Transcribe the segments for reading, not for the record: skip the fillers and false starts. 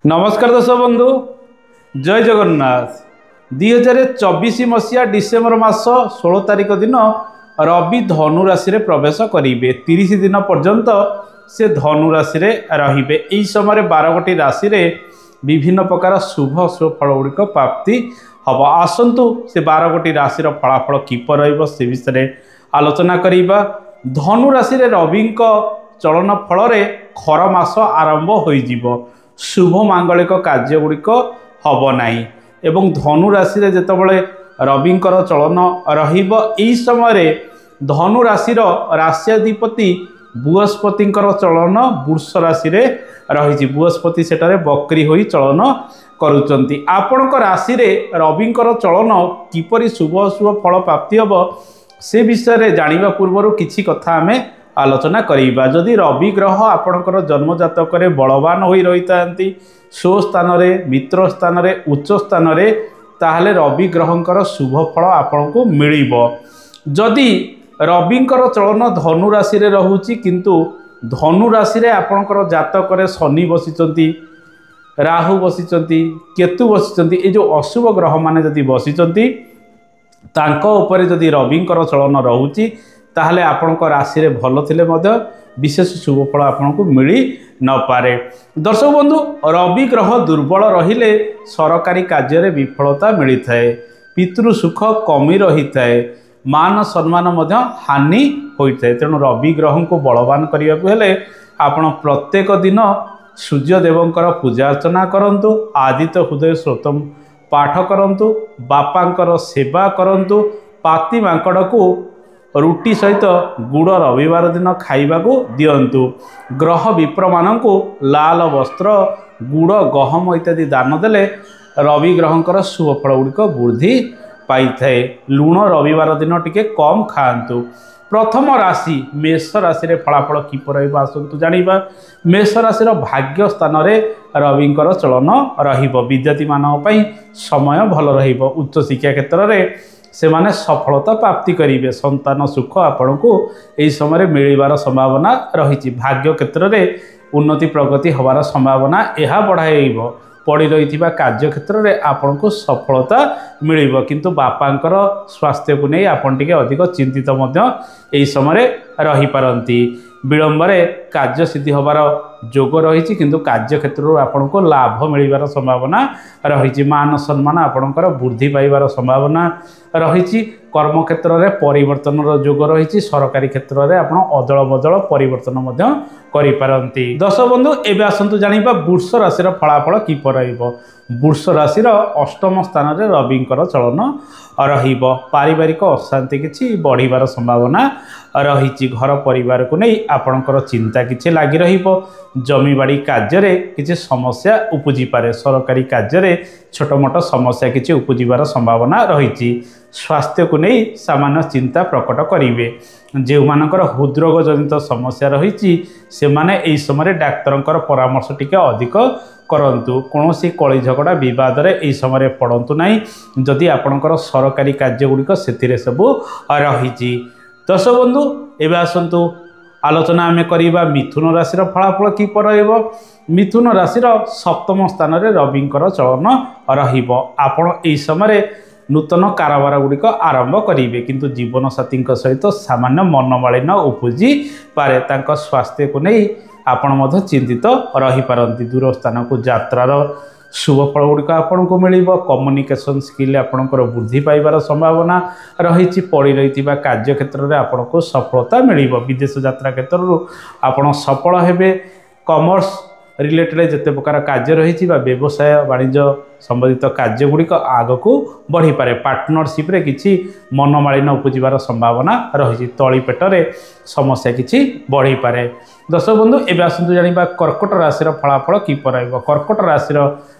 नमस्कार दर्शक बंधु जय जगन्नाथ 2024 मसीहा डिसेम्बर मास 16 तारिख दिन रवि धनु राशि रे प्रवेश करेंगे 30 दिन पर्यंत से धनु राशि रे रहिबे। एई समय 12 गोटी राशि रे विभिन्न प्रकार शुभ शुभ फल गुड़िक प्राप्ति हम। आसतु से 12 गोटी राशि फलाफल किपर रहिबो से विषय रे आलोचना करिबा। धनु राशि रे रवि चलन फल रे खर मास आरंभ होइजिवो। शुभ मांगलिक कार्य गुड़िक हम नहीं एवं धनु राशि रे जेतबेले रविंकर चलन रहिबो। एई समय धनु राशिर राश्याधिपति बृहस्पति चलन वृष राशि रे रही। बृहस्पति सेटारे बकरी होई चलन करुचंती। आपणक राशि रे रविंकर चलन किपरि शुभ शुभ फल प्राप्ति हम से विषय रे जानिबा पूर्व किछि कथा आमे आलोचना करिबा। जदि रवि ग्रह आपणकर जन्म जातक रे बलवान होई रहितांती स्व स्थान रे मित्र स्थान रे उच्च स्थान रे ताहले रवि ग्रहंकर शुभ फल आपनको मिलिबो। जदि रविंकर चलन धनु राशि रे रहुची किंतु धनु राशि रे आपणकर जातक रे शनि बसिचंती राहु बसिचंती केतु बसिचंती ए जो अशुभ ग्रह माने जदि बसिचंती तांको ऊपर जदि रविंकर चलन रहुची ताहले आपणक राशि रे भल थिले मध्य विशेष शुभ फल आपनको मिली न पारे। दर्शक बंधु रवि ग्रह दुर्बल रहिले सरकारी कार्य रे विफलता मिली थाए, पितृ सुख कमी रही थाए, मान सम्मान मध्य हानि होइथाए। तेणु रवि ग्रह को बलवान करिया को हेले आपण प्रत्येक दिन सूर्य देवंकर पूजा अर्चना करंतु, आदित्य हृदय स्रोतम पाठ करंतु, बापांकर सेवा करंतु, पाती मांकड़ को रुटी सहित गुड़ रविवार दिन खाइबा को दियंतु। ग्रह विप्र मानंकु लाल वस्त्र गुड़ गहम इत्यादि दान देले रवि ग्रहंकर शुभ फल गुड़िक वृद्धि पाई थाए। लुण रविवार दिन टिके कम खाआंतु। प्रथम राशि मेष राशि रे फलाफल किपर रहिबो आसंतु जानिबा। मेष राशि रो भाग्य स्थान रे रविंकर चलन रहिबो। विद्यार्थी मानक पई समय भल रहिबो। उच्च शिक्षा क्षेत्र रे से माने सफलता प्राप्ति करेंगे। संतान सुख आपण को यही समय मिलबार संभावना रही। भाग्य क्षेत्र में उन्नति प्रगति हबार संभावना यह बढ़ाइब। पड़ी रही कार्य क्षेत्र में आपण को सफलता मिल किंतु बापांकर स्वास्थ्य को नहीं आपण टिके अधिक चिंतित यही समय रही पारंती। विलंबरे कार्य सिद्धि हबार जोग रही किंतु कार्य क्षेत्र आपण को लाभ मिलबार संभावना रही। मान सम्मान आपणकर वृद्धि पाइबार संभावना रही। कर्म क्षेत्र में परिवर्तन जोग रही। सरकारी क्षेत्र में आपण अदल बदल परिवर्तन करि पारंती। दर्शक बंधु एबे आसंतु जानिबा वृष राशि फलाफल किपर रहिबो। वृष राशि अष्टम स्थान रे रविंकर चलन रहिबो। पारिवारिक अशांति किछि बढ़िबार संभावना रही। घर परिवार को नहीं आपणकर चिंता किछि लागी रहिबो। जमीबाड़ी कार्य रे किछि समस्या उपजी पारे। सरकारी कार्य रे छोट मोट समस्या किछि उपजिबार संभावना रही। स्वास्थ्य को नहीं सामान्य चिंता प्रकट करेंगे। जो मानकर हृदरोग जनित समस्या रही से माने एई समय डाक्तरंकर परामर्श टिके अधिक करंतु। कौनसी कली झगड़ा विवाद रे एई समय पड़ंतु नहीं जदि आपणकर सरकारी कार्य गुड़िक से सबू रही। दर्शक बंधु एबे आसंतु आलोचना आमे करिबा मिथुन राशि फलाफल किपर रहिबो। मिथुन राशि सप्तम स्थान रे रविंकर चलन रहिबो। आपण एई समय नूतन कारोबार गुड़िक आरंभ करेंगे किंतु जीवन साथी सहित सामान्य मनमालिन्य उपजी पारे। तांका स्वास्थ्य को नहीं आपण चिंतित रही पारंती। दूर स्थान को यात्रार शुभ फल गुड़िक आपण को मिल। कम्युनिकेशन स्किल आपणकर वृद्धि पाइबार संभावना रही। पड़ी रही कार्य क्षेत्र में आपण को सफलता मिल। विदेश यात्रा क्षेत्र आपण सफल हेबे। कॉमर्स रिलेटेड जिते प्रकार कार्य रही व्यवसाय वाणिज्य संबंधित कार्य गुड़िक आग को बढ़ी पारे। पार्टनरशिप रे किछि मनमालिन्य उपजिबार संभावना रही। तली पेटरे समस्या किछि बढ़ी पारे। दर्शक बंधु एबे आसंतु जानिबा कर्कट राशि फलाफल किपर रहिबो। कर्कट राशि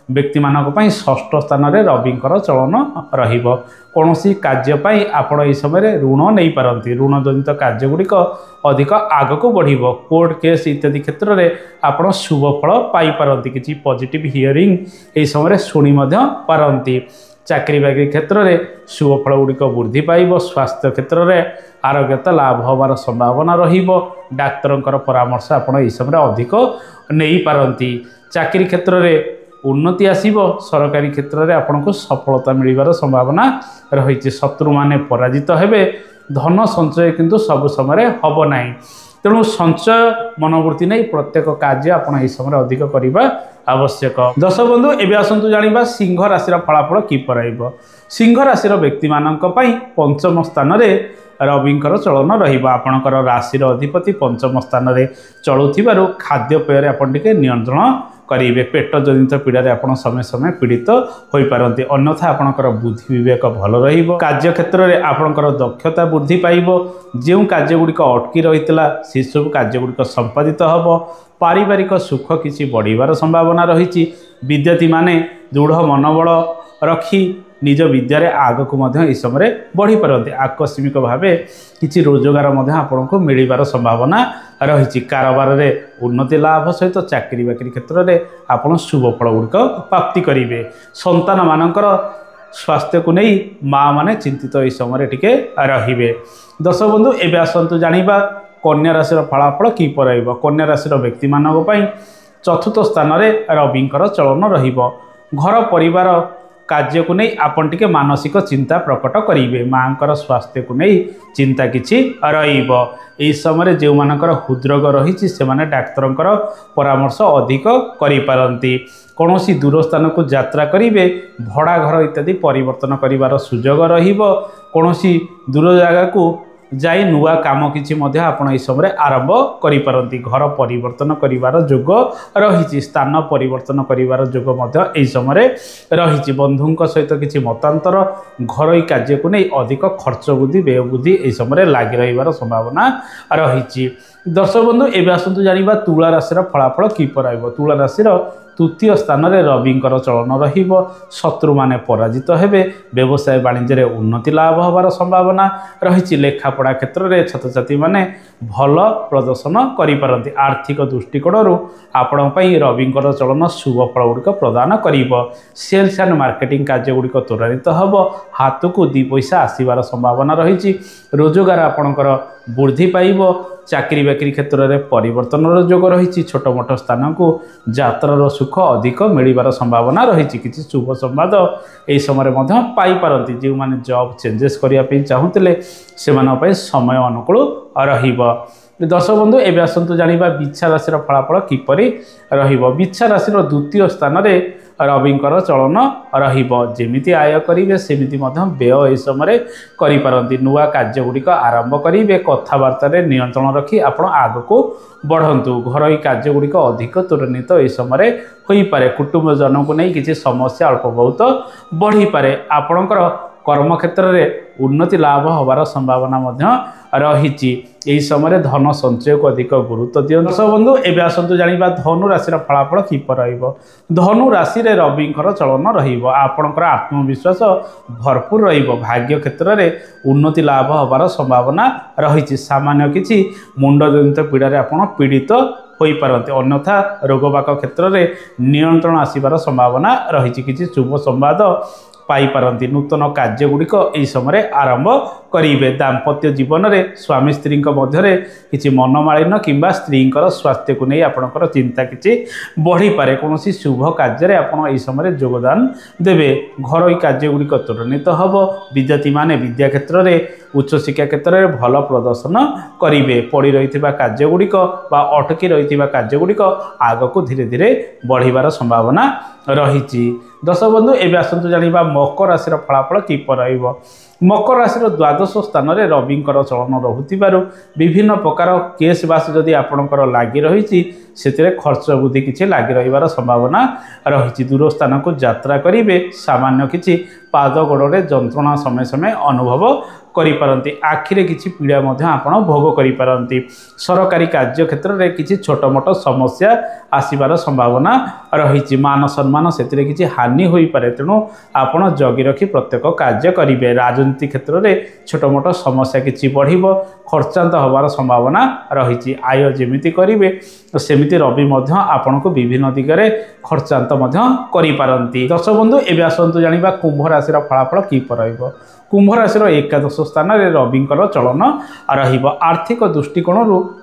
व्यक्ति मानक पई षष्ठ स्थान रे रविंकर चलन रहिबो। कौनसी कार्य पई आपण एई समय ऋण नहीं पारंती। ऋण जनित कार्य गुड़िक अधिक आग को बढ़िबो। कोर्ट केस इत्यादि क्षेत्र में आपण शुभ फल पाई पारंती। किछि पॉजिटिव हियरिंग एई समय शुणी मध्य पारंती। चाकरी बाकरी क्षेत्र में शुभ फल गुड़िक वृद्धि पाइब। स्वास्थ्य क्षेत्र में आरोग्यता लाभ होबार संभावना रहिबो। डाक्तरंकर परामर्श आपण एई समय अधिक नहीं पारंती। चाकरी क्षेत्र में उन्नति आसीबो सरकारी क्षेत्र में आपको सफलता मिलबार संभावना रही शत्रु माने पराजित हेबे धन संचय किंतु सब समय हम ना तेणु संचय मनोवृत्ति नहीं प्रत्येक कार्य आपड़ यह समय अधिक करने आवश्यक। दर्शक बंधु एवं आसतु जाना सिंह राशि फलाफल किपर सिंह राशि व्यक्ति मानक पंचम स्थान में रविंकर चलन रपणकर राशि अधिपति पंचम स्थान में चलुवर खाद्यपेय आपटे नियंत्रण करेंगे पेट जनित पीड़ार आप समय समय पीड़ित हो पारती अन्यथा आपणकर बुद्धि विवेक भल कार्य क्षेत्र में आपणकर दक्षता वृद्धि पाइब जो कार्यगुड़िक अटकी रही से सब कार्यगुड़िक संपादित हम पारिवारिक सुख किसी बढ़िबार संभावना रही विद्यार्थी माने दृढ़ मनोबल रखी निज विद्यार आग को यह समय बढ़ी पारती आकस्मिक भाव किसी रोजगार आपन को मिलबार संभावना रही कारोबार में उन्नति लाभ सहित चाकरी बाकरी क्षेत्र में आप शुभ फल गुड़िक प्राप्ति करेंगे संतान मानकर स्वास्थ्य को नहीं माँ माने चिंतित यह समय टिके रे। दर्शक बंधु एवं आसतु जाना कन्या राशि फलाफल किपर कन्या राशि व्यक्ति मानक चतुर्थ स्थान में रविंकर चलन घर परिवार कार्य को नहीं आपन टिके मानसिक चिंता प्रकट करेंगे माँ स्वास्थ्य को नहीं चिंता किछि रही समय जो मानकर हृदरोग रही से डाक्तर परामर्श अधिक करिपारंती कौन सी दूर स्थान को यात्रा करेंगे भड़ा घर इत्यादि परिवर्तन करिवार सुजोग रहिबो कौन सी दूर जगह को जाई नुआ काम किछि मध्य आपण इस समय आरंभ करि पारंती घर परिवर्तन करिवार जोग रही स्थान परिवर्तन करिवार जोग मध्य एई समय रही बंधुंक सहित किछि मतांतर घरोई कार्य को नहीं अधिक खर्च वृद्धि व्यय वृद्धि एई समय लागि रहिबार संभावना रही। दर्शक बंधु एवं आसतु जाना तुला राशि फलाफल किपर तुला राशि तृतीय स्थान में रविंकर चलन शत्रु माने पराजित हेबे व्यवसाय वाणिज्य उन्नति लाभ होबार संभावना रही लेखापढ़ा क्षेत्र में छात्र छात्री माने भल प्रदर्शन करिपारंती आर्थिक दृष्टिकोण आपण रविंकर चलन शुभ फल गुड़िक प्रदान कर सेल्स एंड मार्केटिंग कार्य गुड़िक त्वरान्वित हम हाथ को दी पैसा आसबार संभावना रही रोजगार आपणकर वृद्धि पाइब चाकरी बाकरी क्षेत्र में परिवर्तन जोग रही छोट मोट स्थान को यात्रार सुख अधिक मिलबार संभावना रही किसी शुभ संवाद यह समय पाइपारती जो मैंने जॉब चेंजेस करने चाहूले से समय अनुकूल रहिब। दर्शक बंधु एवं आसतु जाना बिछा राशि फलाफल किपर बिछा राशि द्वितीय स्थान में रविंकर चलन रमिति आय करेंगे सेमती व्यय यह समय करिपारंती नुआ कार्य गुड़िक आरंभ करेंगे कथबार्ता नियंत्रण रखी आप आग को बढ़ंतु घरोई कार्य गुड़िक अधिक त्वरान्वित यह समय हो पारे कुटुंब जन को नहीं किसी समस्या अल्प बहुत बढ़ी पारे आपणकर कर्म क्षेत्र में उन्नति लाभ होबार संभावना रही यही समय धन संचय को अधिक गुरुत्व दियो। दर्शक बंधु एवं आसतु जाना धनु राशि फलाफल किपर धनु राशि रविंकर चलन आपणकर आत्मविश्वास भरपूर भाग्य क्षेत्र में उन्नति लाभ होबार संभावना रही सामान्य किसी मुंड जनित पीड़ार आप पीड़ित हो पारती अन्यथा रोगबाक क्षेत्र में नियंत्रण आसबार संभावना रही किसी शुभ संवाद पाइपारती नूतन कार्य गुड़िक यह समय आरंभ करेंगे दाम्पत्य जीवन में स्वामी स्त्री मध्य किसी मनमालिन्य किंबा स्त्री स्वास्थ्य को नहीं आपणकर चिंता किसी बढ़ी पारे कौन शुभ कार्य आप समय योगदान देवे घरोई कार्य गुड़िक त्वरान्वित हम विद्यार्थी माने विद्या क्षेत्र में उच्च शिक्षा क्षेत्र में भल प्रदर्शन करेंगे पड़ी रही कार्य गुड़िक अटकी रही कार्य गुड़िक आग को धीरे धीरे बढ़िबार संभावना रही। दर्शक बंधु एवं आसतु जाना मकर राशि फलाफल किपर मकर राशि द्वादश स्थान में रविंकर चलन रहुथिबारु विभिन्न प्रकार केस बास जदि आपणकर लागि रही से खर्च वृद्धि किसी लागि रहिबार संभावना रही दूर स्थान को यात्रा करेंगे सामान्य किसी पाद गोड़े जंत्रणा समय समय अनुभव करिपारंती आखिरे किसी पीड़ा आपण भोग करिपारंती सरकारी कार्य क्षेत्र में किसी छोट मोट समस्या आसबार संभावना रही मान सम्मान से किसी हानि हो पारे तेणु आपण जगी रखी प्रत्येक कार्य करेंगे राजनीति क्षेत्र में छोट मोट समस्या किसी बढ़ खर्चांत होबार संभावना रही आय जमीती करेंगे सेमिति रवि आपण को विभिन्न दिगरे खर्चांत करिपारंती। दर्शक बंधु एवं आसतु जाना कुंभ राशि फलाफल किपर कुंभ राशि एकादश स्थान में रविंकर चलन रहिब। आर्थिक दृष्टिकोण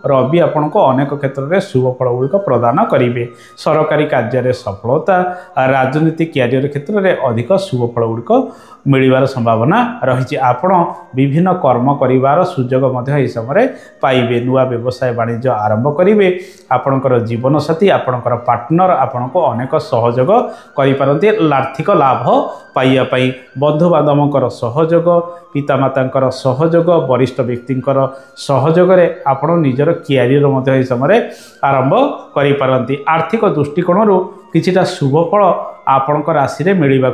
रवि आपण को अनेक क्षेत्र में शुभ फल गुड़िक प्रदान करेंगे। सरकारी कार्य सफलता, राजनीतिक क्यारियर क्षेत्र में अधिक शुभ फल गुड़िक मिलबार संभावना रही। आपण विभिन्न कर्म करिवार सुजोग यह समय पाइबे। नुआ व्यवसाय वाणिज्य आरंभ करेंगे। आपणकर जीवन साथी, आपणकर पार्टनर आपण को अनेक सहयोग करिपारंती। आर्थिक लाभ पाइबापी बंधु बांधवंकर सहयोग, पितामाता सहयोग, वरिष्ठ व्यक्ति सहयोग आपण निजर क्यारियर समय आरंभ करिपारंती। आर्थिक दृष्टिकोण किछिटा शुभ फल आपण राशि में मिलवा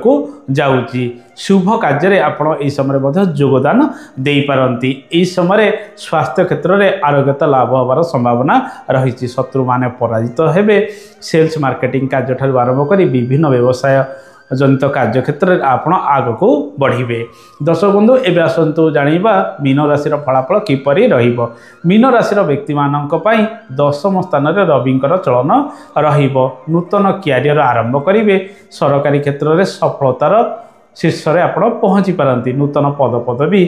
जाऊँगी। शुभ कार्य आपण यह समय योगदान दे पारंती। यह समय स्वास्थ्य क्षेत्र में आरोग्यता लाभ होवार संभावना रही। शत्रु माने पराजित हेबे। सेल्स मार्केटिंग कार्य ठारू आरंभ कर विभिन्न व्यवसाय जनित कार्य क्षेत्र में आपण आग को बढ़े। दर्शक बंधु एवं आसतु जानिबा मीन राशि फलाफल किपरि रहिबो। मीन राशि व्यक्ति मानक पई दशम स्थान में रविंकर चलन रहिबो। नूतन क्यारियर आरंभ करेंगे। सरकारी क्षेत्र में सफलतार शीर्ष में आप पहुँची पारती। नूतन पद पदवी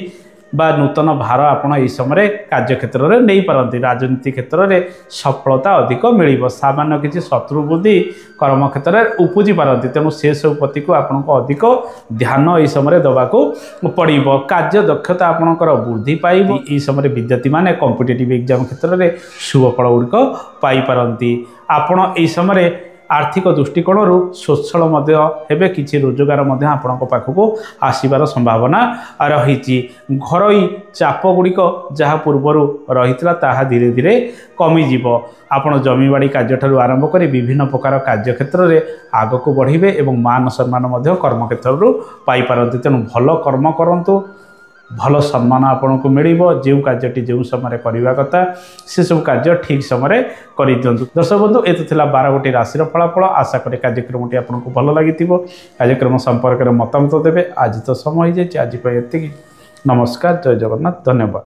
बा नूतन भार आपण यह समय कार्य क्षेत्र में नहीं पारती। राजनीतिक क्षेत्र में सफलता अधिक मिल। सामान्य किसी शत्रु बुद्धि कर्म क्षेत्र में उपजी पारती। तेणु से सब प्रति को आपण को अधिक ध्यान यह समय देवाक पड़ो। कार्य दक्षता आपणकर वृद्धि पाइब। यह समय विद्यार्थी माने कॉम्पिटिटिव एग्जाम क्षेत्र में शुभ फल गुड़िक पाइपारती। आपण यह समय आर्थिक दृष्टिकोण स्वच्छल हेबे। किछि रोजगार आपण पाखक आसबार संभावना रही। घरोई चाप गुड़िक जहाँ पूर्वर रही ताहा धीरे धीरे कमिजिव। आपण जमीबाड़ी कार्य ठारू आरंभ कर विभिन्न प्रकार कार्य क्षेत्र में आग को बढ़े और मान सम्मान कर्म क्षेत्र पाइपारती। तेणु भल कर्म करंतु, भल सम्मान आपन को मिल। जो कार्यटी जो समय करने कथा से सब कार्य ठीक समय कर दिंतु। दर्शक बंधु ये तो 12 गोटी राशि फलाफल। आशा करें कार्यक्रमटी आपको भल लगी। कार्यक्रम संपर्क में मतामत देवे। आज तो समय हो जाए। आज ये नमस्कार, जय जगन्नाथ, धन्यवाद।